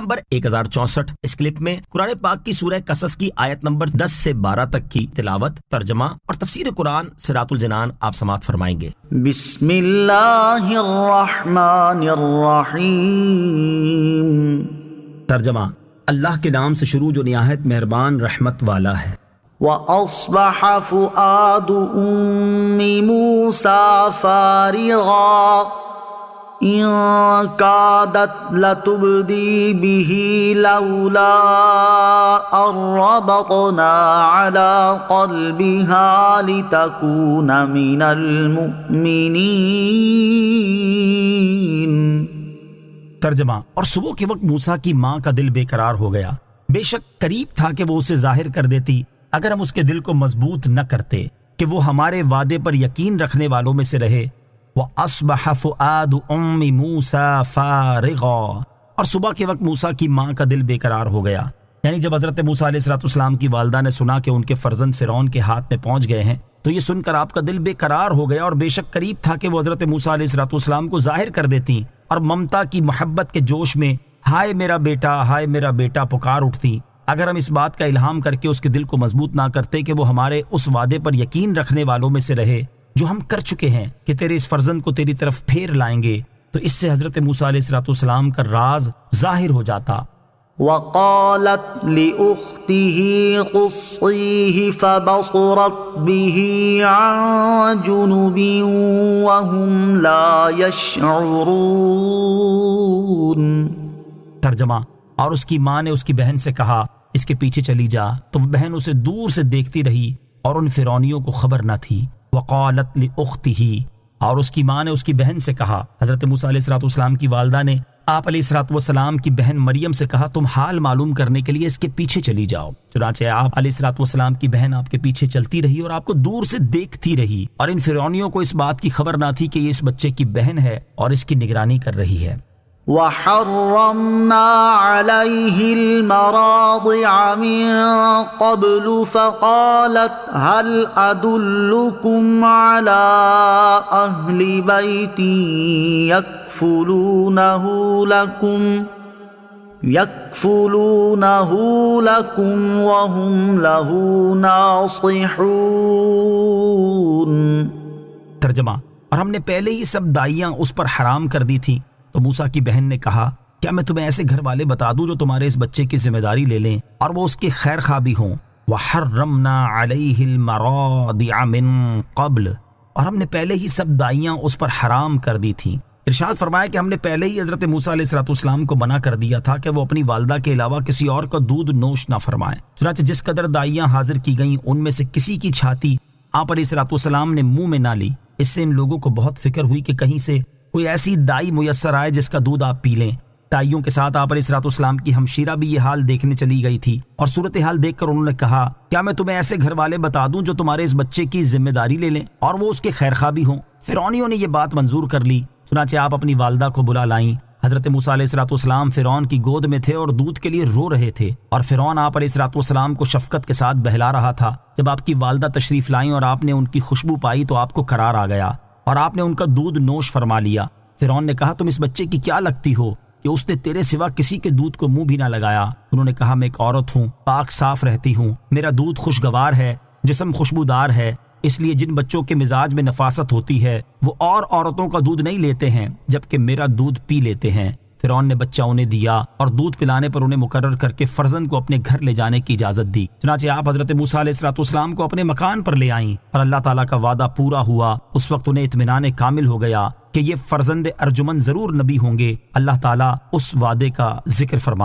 Number 1064۔ اس clip میں قرآن پاک کی سورہ قصص کی آیت نمبر 10 سے 12 تک کی تلاوت، ترجمہ اور تفسیر قرآن صراط الجنان آپ سماعت فرمائیں گے۔ بسم اللہ الرحمن الرحیم۔ ترجمہ، اللہ کے نام سے شروع جو نہایت مہربان رحمت والا ہے۔ وَأَصْبَحَ فُؤَادُ أُمِّ مُوسَىٰ فَارِغًا إِن كَادَتْ لَتُبْدِي بِهِ لَوْلَا أَن رَّبَطْنَا عَلَىٰ قَلْبِهَا لِتَكُونَ مِنَ الْمُؤْمِنِينَ۔ ترجمہ، اور صبح کے وقت موسیٰ کی ماں کا دل بے قرار ہو گیا، بے شک قریب تھا کہ وہ اسے ظاہر کر دیتی اگر ہم اس کے دل کو مضبوط نہ کرتے کہ وہ ہمارے وعدے پر یقین رکھنے والوں میں سے رہے۔ وَأَصْبَحَ فُؤَادُ أُمِّ مُوسَىٰ فَارِغًا، اور صبح کے وقت موسیٰ کی ماں کا دل بے قرار ہو گیا، یعنی جب حضرت موسیٰ علیہ السلام کی والدہ نے سنا کہ ان کے فرزند فرعون کے ہاتھ میں پہنچ گئے ہیں تو یہ سن کر آپ کا دل بے قرار ہو گیا، اور بے شک قریب تھا کہ وہ حضرت موسیٰ علیہ السلام کو ظاہر کر دیتی اور ممتا کی محبت کے جوش میں ہائے میرا بیٹا، ہائے میرا بیٹا پکار اٹھتی اگر ہم اس بات کا الہام کر کے اس کے دل کو مضبوط نہ کرتے کہ وہ ہمارے اس وعدے پر یقین رکھنے والوں میں سے رہے جو ہم کر چکے ہیں کہ تیرے اس فرزند کو تیری طرف پھیر لائیں گے، تو اس سے حضرت موسیٰ علیہ السلام کا راز ظاہر ہو جاتا۔ وقالت لأخته قصيه فبصرت به عن جنب وهم لا يشعرون۔ ترجمہ، اور اس کی ماں نے اس کی بہن سے کہا اس کے پیچھے چلی جا، تو وہ بہن اسے دور سے دیکھتی رہی اور ان فرعونیوں کو خبر نہ تھی۔ وقالت لأخته، اور اس کی ماں نے اس کی بہن سے کہا، حضرت موسیٰ علیہ السلام کی والدہ نے آپ علیہ السلام کی بہن مریم سے کہا تم حال معلوم کرنے کے لیے اس کے پیچھے چلی جاؤ۔ چنانچہ آپ علیہ السلام کی بہن آپ کے پیچھے چلتی رہی اور آپ کو دور سے دیکھتی رہی، اور ان فرعونیوں کو اس بات کی خبر نہ تھی کہ یہ اس بچے کی بہن ہے اور اس کی نگرانی کر رہی ہے۔ وَحَرَّمْنَا عَلَيْهِ الْمَرَاضِعَ مِن قَبْلُ فَقَالَتْ هَلْ أَدُلُّكُمْ عَلَىٰ أَهْلِ بَيْتٍ يَكْفُلُونَهُ لَكُمْ وَهُمْ لَهُ نَاصِحُونَ۔ ترجمہ، اور ہم نے پہلے ہی سب دائیاں اس پر حرام کر دی تھی، تو موسیٰ کی بہن نے کہا کیا میں تمہیں ایسے گھر والے بتا دوں جو تمہارے اس بچے کی ذمہ داری لے لیں اور وہ اس کے خیر خواہ بھی ہوں۔ وَحَرَّمْنَا عَلَيْهِ الْمَرَاضِعَ مِن قَبْلُ، اور ہم نے پہلے ہی سب دائیاں اس پر حرام کر دی تھیں۔ ارشاد فرمایا کہ ہم نے پہلے ہی حضرت موسیٰ علیہ السلام کو منع کر دیا تھا کہ وہ اپنی والدہ کے علاوہ کسی اور کا دودھ نوش نہ فرمائیں۔ چنانچہ جس قدر دائیاں حاضر کی گئیں ان میں سے کسی کی چھاتی آپ علیہ السلام نے منہ میں نہ لی۔ اس سے ان لوگوں کو بہت فکر ہوئی کہ کہیں سے کوئی ایسی دائی میسر آئے جس کا دودھ آپ پی لیں۔ دائیوں کے ساتھ آپ علیہ السلام کی ہمشیرہ بھی یہ حال دیکھنے چلی گئی تھی، اور صورتحال دیکھ کر انہوں نے کہا کیا میں تمہیں ایسے گھر والے بتا دوں جو تمہارے اس بچے کی ذمہ داری لے لیں اور وہ اس کے خیر خواہ بھی ہوں۔ فرعونیوں نے یہ بات منظور کر لی، چنانچہ آپ اپنی والدہ کو بلا لائیں۔ حضرت موسیٰ علیہ السلام فرعون کی گود میں تھے اور دودھ کے لیے رو رہے تھے، اور فرعون آپ علیہ السلام کو شفقت کے ساتھ بہلا رہا تھا۔ جب آپ کی والدہ تشریف لائیں اور آپ نے ان کی خوشبو پائی تو آپ کو قرار آ گیا اور آپ نے ان کا دودھ نوش فرما لیا۔ فرعون نے کہا تم اس بچے کی کیا لگتی ہو کہ اس نے تیرے سوا کسی کے دودھ کو منہ بھی نہ لگایا؟ انہوں نے کہا میں ایک عورت ہوں، پاک صاف رہتی ہوں، میرا دودھ خوشگوار ہے، جسم خوشبودار ہے، اس لیے جن بچوں کے مزاج میں نفاست ہوتی ہے وہ اور عورتوں کا دودھ نہیں لیتے ہیں جبکہ میرا دودھ پی لیتے ہیں۔ فرعون نے بچہ انہیں دیا اور دودھ پلانے پر انہیں مقرر کر کے فرزند کو اپنے گھر لے جانے کی اجازت دی۔ چنانچہ آپ حضرت موسیٰ علیہ السلام کو اپنے مکان پر لے آئیں اور اللہ تعالیٰ کا وعدہ پورا ہوا۔ اس وقت انہیں اطمینان کامل ہو گیا کہ یہ فرزند ارجمن ضرور نبی ہوں گے۔ اللہ تعالیٰ اس وعدے کا ذکر فرما